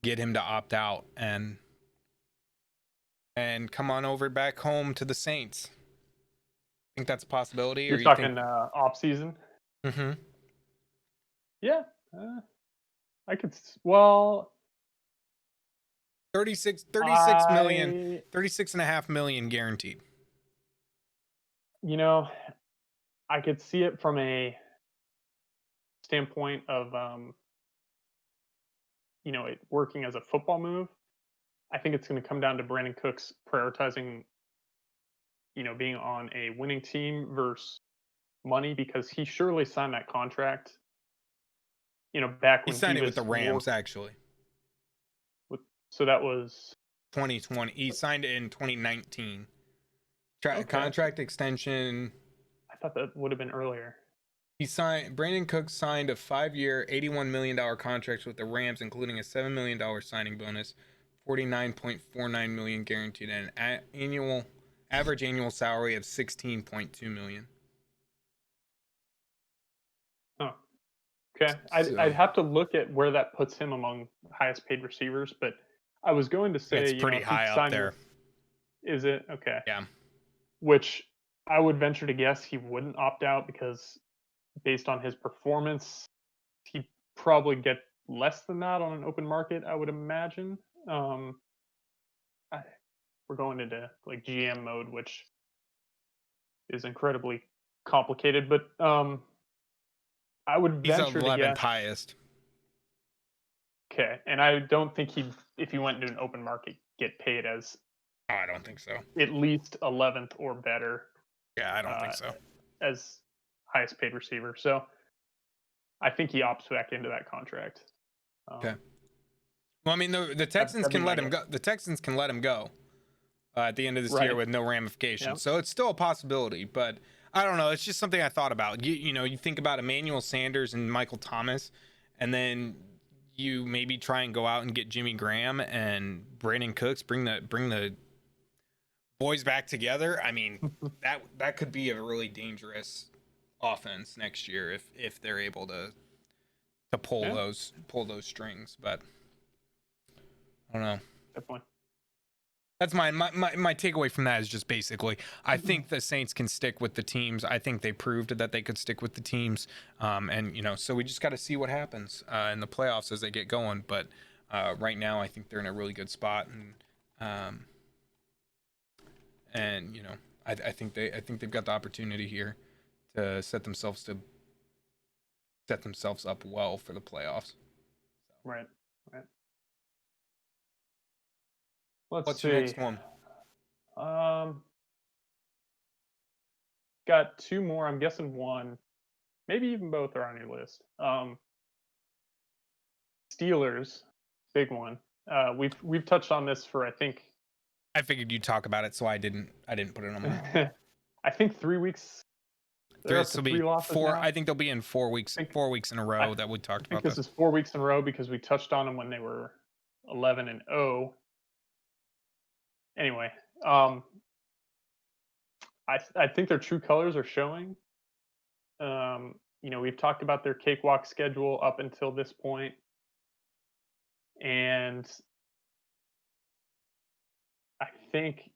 Get him to opt out and come on over back home to the Saints. Think that's a possibility? You're or talking think... off season? Mm-hmm. Yeah, I could. Well, 36 million, I 36.5 million guaranteed. I could see it from a standpoint of it working as a football move. I think it's going to come down to Brandon Cooks prioritizing, being on a winning team versus money, because he surely signed that contract, back He when signed he it with was the Rams, actually. So that was 2020. He signed it in 2019. okay. Contract extension. I thought that would have been earlier. Brandon Cooks signed a 5-year, $81 million contract with the Rams, including a $7 million signing bonus, $49.49 million guaranteed, and an average annual salary of $16.2 million. Oh, okay. I'd have to look at where that puts him among highest paid receivers, but I was going to say, It's pretty high up there. Is it? Okay. Yeah. Which I would venture to guess he wouldn't opt out, because based on his performance, he'd probably get less than that on an open market, I would imagine. We're going into like GM mode, which is incredibly complicated, but I would He's venture to 11th guess. highest. Okay, and I don't think if he went into an open market, get paid as. Oh, I don't think so. At least 11th or better. Yeah, I don't think so. As highest paid receiver, so I think he opts back into that contract. Okay. Well, I mean, the Texans can let him go. The Texans can let him go at the end of this year with no ramifications. Yep. So it's still a possibility, but I don't know. It's just something I thought about. You think about Emmanuel Sanders and Michael Thomas, and then you maybe try and go out and get Jimmy Graham and Brandon Cooks, bring the boys back together. I mean, that could be a really dangerous offense next year if they're able to pull those strings. But I don't know. Definitely. That's my takeaway from that is just basically, I think the Saints can stick with the teams. I think they proved that they could stick with the teams. And so we just got to see what happens in the playoffs as they get going. But right now, I think they're in a really good spot. And I think they've got the opportunity here to set themselves up well for the playoffs. Right. What's your next one? Got two more. I'm guessing one, maybe even both are on your list. Steelers, big one. We've touched on this for, I think. I figured you'd talk about it, so I didn't put it on mine. I think 3 weeks. This will be 4. Now. I think they'll be in 4 weeks. 4 weeks in a row that we talked about. This is 4 weeks in a row because we touched on them when they were 11-0. Anyway, I think their true colors are showing. We've talked about their cakewalk schedule up until this point, and I think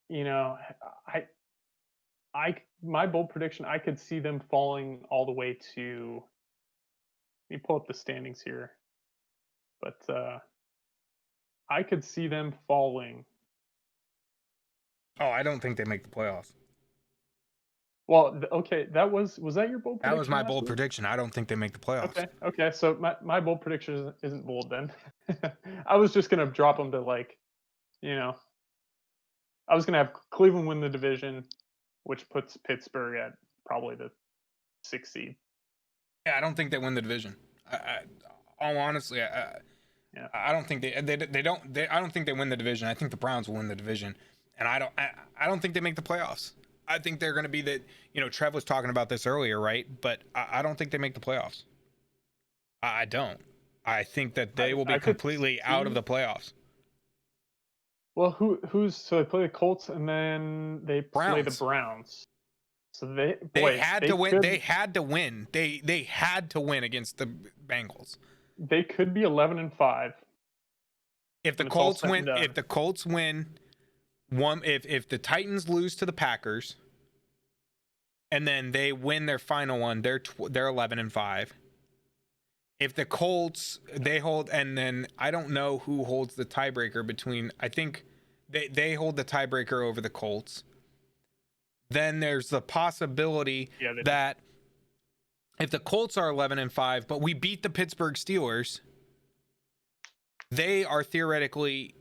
I my bold prediction, I could see them falling all the way to. Let me pull up the standings here, but I could see them falling. Oh, I don't think they make the playoffs. Well, okay, was that your bold That was prediction my last bold week? prediction. I don't think they make the playoffs. Okay. So my bold prediction isn't bold then. I was just gonna drop them to you know, I was gonna have Cleveland win the division, which puts Pittsburgh at probably the 6th seed. Yeah, I don't think they win the division. All honestly, Yeah. I don't think I don't think they win the division. I think the Browns will win the division, and I don't think they make the playoffs. I think they're going to be the, Trev was talking about this earlier, right? But I don't think they make the playoffs. I don't. I think that they will be I could completely out of see. the playoffs. Well, who's so they play the Colts and then they play the Browns. Browns. So They had to win. could They had to win. They had to win against the Bengals. they could be 11-5 If the when it's all Colts said win, and done. if the Colts win one, if the Titans lose to the Packers, and then they win their final one, they're 11-5. If the Colts they hold, and then I don't know who holds the tiebreaker between. I think they hold the tiebreaker over the Colts. Then there's the possibility Yeah, they do. that if the Colts are 11-5, but we beat the Pittsburgh Steelers, they are theoretically,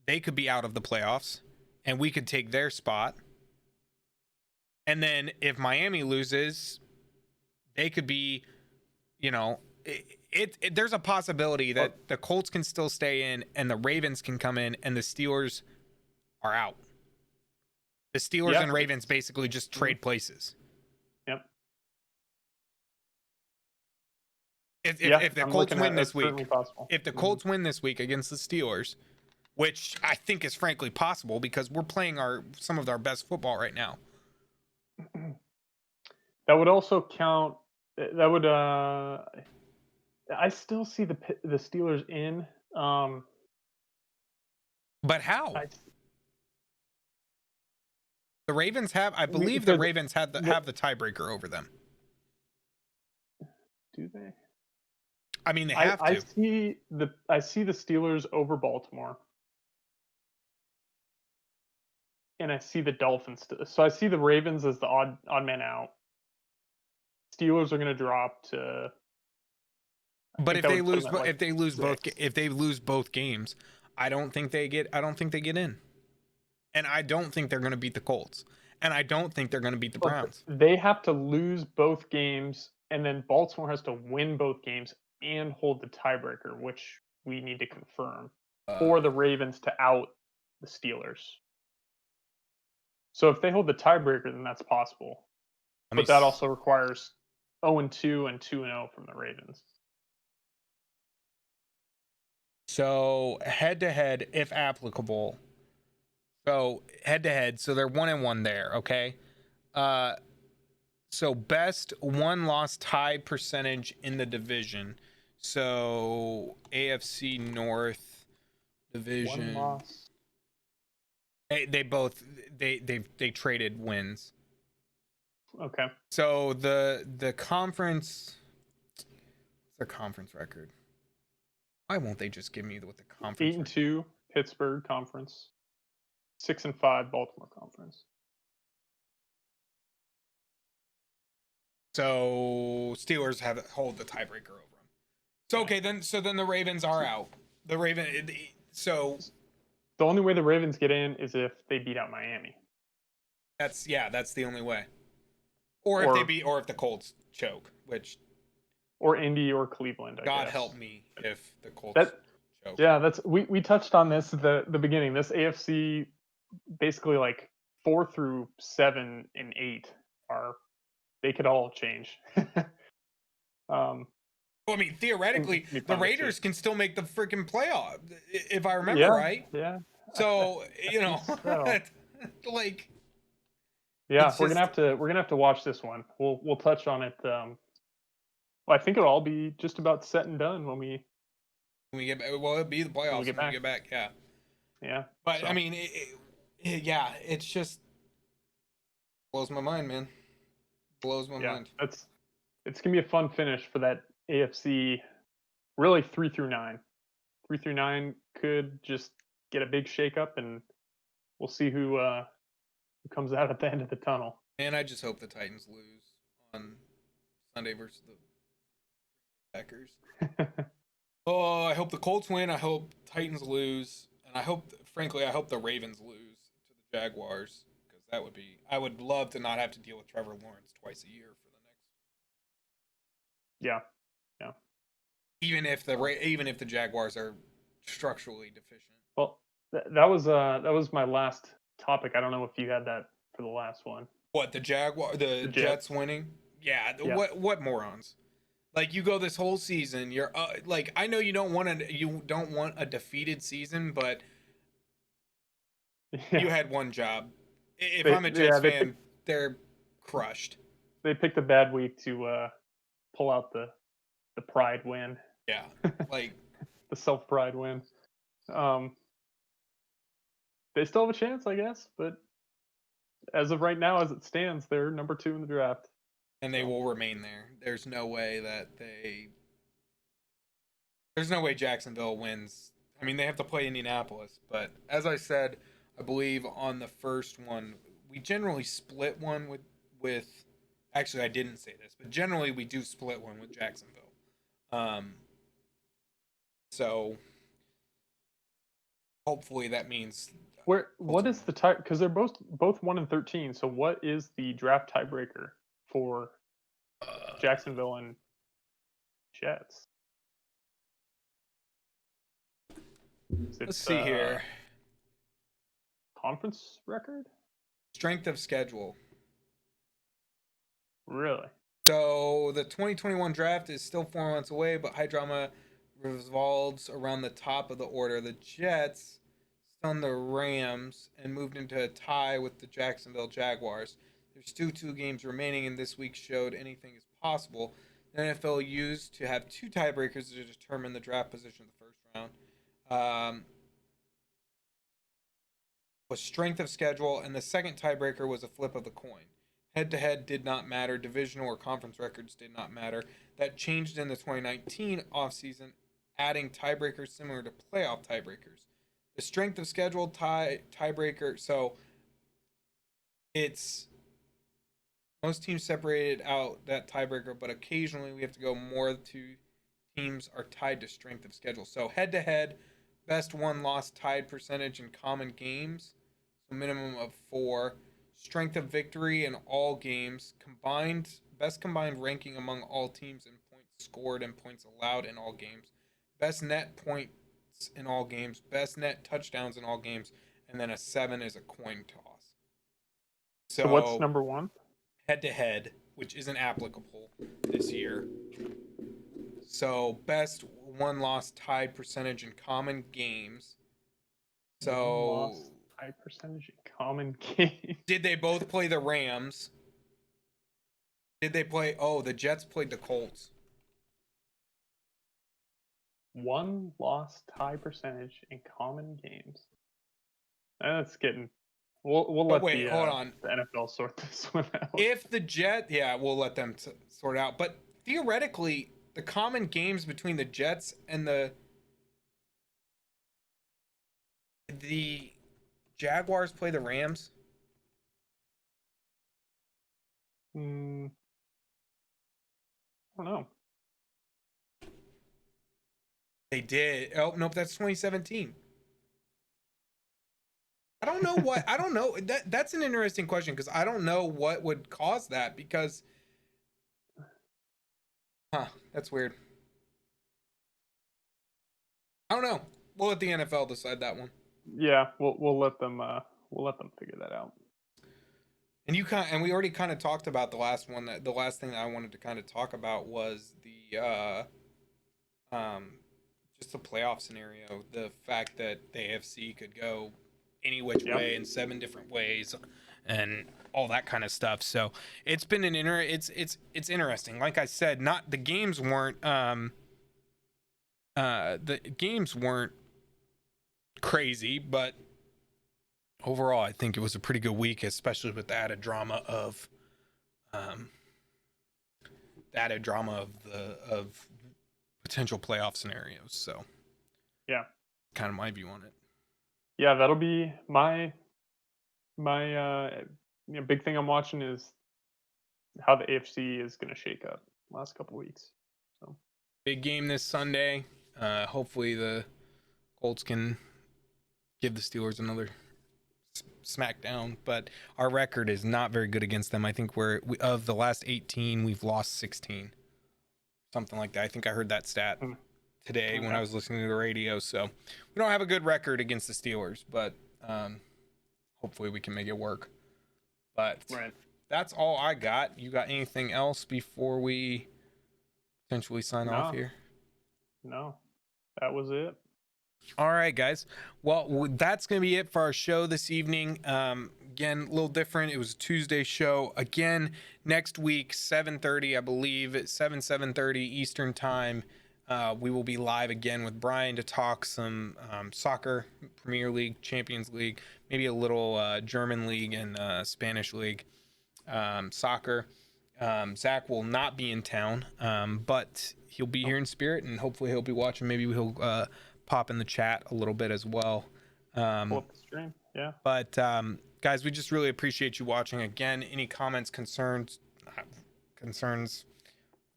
they could be out of the playoffs, and we could take their spot. And then if Miami loses, they could be, there's a possibility that the Colts can still stay in, and the Ravens can come in, and the Steelers are out. The Steelers and Ravens basically just trade places. Yep. If the Colts win this week, if the Mm-hmm. Colts win this week against the Steelers, which I think is frankly possible because we're playing some of our best football right now. That would also count. That would. I still see the Steelers in. But how? The Ravens have, I believe, the Ravens have the tiebreaker over them. Do they? I mean, they have to. I see the Steelers over Baltimore, and I see the Dolphins. So I see the Ravens as the odd man out. Steelers are going to drop to. But if they lose both games, I don't think they get in. And I don't think they're going to beat the Colts. And I don't think they're going to beat the Browns. They have to lose both games, and then Baltimore has to win both games and hold the tiebreaker, which we need to confirm, for the Ravens to out the Steelers. So if they hold the tiebreaker, then that's possible. But that also requires 0-2 and 2-0 from the Ravens. So head-to-head, if applicable. So head-to-head, so they're 1-1 there, okay? So best one-loss tie percentage in the division. So AFC North division. 1 loss. They traded wins. Okay. So the conference, what's their conference record? Why won't they just give me what the conference? 8-2 Pittsburgh conference. 6-5 Baltimore conference. So Steelers hold the tiebreaker over them. So okay, then the Ravens are out. So the only way the Ravens get in is if they beat out Miami. That's the only way. Or if the Colts choke, or Indy or Cleveland. God help me if the Colts choke. Yeah, we touched on this at the beginning. This AFC, basically like 4 through 7 and 8 they could all change. I mean, theoretically, the Raiders can still make the freaking playoff, if I remember right. Yeah. So, like, Yeah, It's we're gonna just have to watch this one. We'll touch on it. Well, I think it'll all be just about set and done when we get well, it'll be the when we playoffs get when we back. get back. Yeah, Yeah. but I So mean, yeah, it's just blows my mind, man. Blows my yeah, mind. it's gonna be a fun finish for that AFC. Really, 3 through 9. 3 through 9 could just get a big shakeup, and we'll see who comes out at the end of the tunnel. And I just hope the Titans lose on Sunday versus the Packers. Oh, I hope the Colts win. I hope Titans lose, and I hope, frankly, I hope the Ravens lose to the Jaguars because that would be. I would love to not have to deal with Trevor Lawrence twice a year for the next. Yeah, yeah. Even if the Jaguars are structurally deficient. Well, that was my last topic. I don't know if you had that for the last one. What the The Jets Jets. winning? Yeah. Yeah. What morons? Like you go this whole season, you're like I know you don't want a defeated season, but Yeah. you had one job. If They I'm a yeah Jets they fan, picked they're crushed. they picked a bad week to pull out the pride win, Yeah, like the self pride win. Um, they still have a chance, I guess, but as of right now, as it stands, they're number 2 in the draft. and they So will remain there. There's no way that they. There's no way Jacksonville wins. I mean, they have to play Indianapolis, but as I said, I believe on the first one, we generally split one with. Actually, I didn't say this, but generally we do split one with Jacksonville. Um, so hopefully that means what is the tie? Because they're both 1-13. So what is the draft tiebreaker for Jacksonville and Jets? Is let's it see here. conference record? Strength of schedule. Really? So the 2021 draft is still 4 months away, but high drama revolves around the top of the order. The Jets stunned the Rams and moved into a tie with the Jacksonville Jaguars. There's still 2 games remaining, and this week showed anything is possible. The NFL used to have 2 tiebreakers to determine the draft position in the first round. Was strength of schedule, and the second tiebreaker was a flip of the coin. Head to head did not matter. Divisional or conference records did not matter. That changed in the 2019 offseason, adding tiebreakers similar to playoff tiebreakers. The strength of schedule tiebreaker, so it's most teams separated out that tiebreaker, but occasionally we have to go more to teams are tied to strength of schedule. So head to head, best one loss tied percentage in common games, so minimum of 4. Strength of victory in all games, combined best combined ranking among all teams in points scored and points allowed in all games, best net points in all games, best net touchdowns in all games, and then a 7 is a coin toss. So what's So number 1? head to head, which isn't applicable this year. So best one loss tied percentage in common games. So Lost high percentage in common game. did they both play the Rams? Did they play? Oh, the Jets played the Colts. One lost high percentage in common games. That's getting. We'll But let wait, hold on. the NFL sort this one out. If the yeah, we'll let them sort out. But theoretically, the common games between the Jets and the Jaguars play the Rams. I don't know. They did. Oh nope, that's 2017. I don't know what. I don't know. That's an interesting question because I don't know what would cause that because. That's weird. I don't know. We'll let the NFL decide that one. Yeah, we'll let them figure that out. And we already kind of talked about the last one. The last thing that I wanted to kind of talk about was the just the playoff scenario. The fact that the AFC could go any which Yep. way in 7 different ways and all that kind of stuff. So it's been it's interesting. Like I said, not the games weren't crazy, but overall I think it was a pretty good week, especially with the added drama of of potential playoff scenarios. So Yeah. kind of my view on it. Yeah, that'll be my big thing I'm watching is how the AFC is going to shake up last couple weeks. So Big game this Sunday. Hopefully the Colts can give the Steelers another smackdown, but our record is not very good against them. I think of the last 18, we've lost 16, something like that. I think I heard that stat today when I was listening to the radio. So we don't have a good record against the Steelers, but hopefully we can make it work. But that's all I got. You got anything else before we potentially sign off here? No, that was it. All right, guys. Well, that's going to be it for our show this evening. Again, a little different. It was a Tuesday show. Again, next week, 7:30, I believe, at 7:30 Eastern time. We will be live again with Brian to talk some soccer, Premier League, Champions League, maybe a little German league and Spanish league soccer. Zach will not be in town, but he'll be here in spirit, and hopefully he'll be watching. Maybe he'll pop in the chat a little bit as well. Pull up the stream, yeah. But guys, we just really appreciate you watching. Again, any comments, concerns,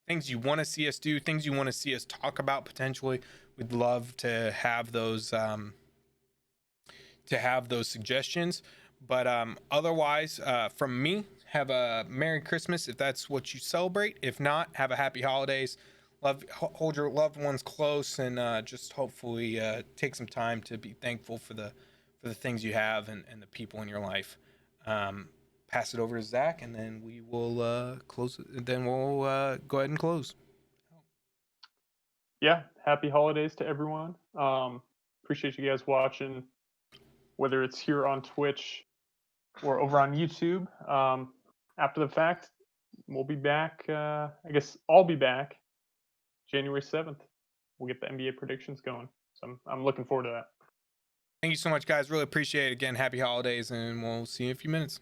things you want to see us do, things you want to see us talk about potentially, we'd love to have those suggestions. But otherwise, from me, have a Merry Christmas if that's what you celebrate. If not, have a Happy Holidays. Hold your loved ones close, and just hopefully take some time to be thankful for the things you have and the people in your life. Pass it over to Zach, and then we will close. Then we'll go ahead and close. Yeah, happy holidays to everyone. Appreciate you guys watching, whether it's here on Twitch or over on YouTube. After the fact, we'll be back. I guess I'll be back January 7th. We'll get the NBA predictions going. So I'm looking forward to that. Thank you so much, guys. Really appreciate it. Again, happy holidays, and we'll see you in a few minutes.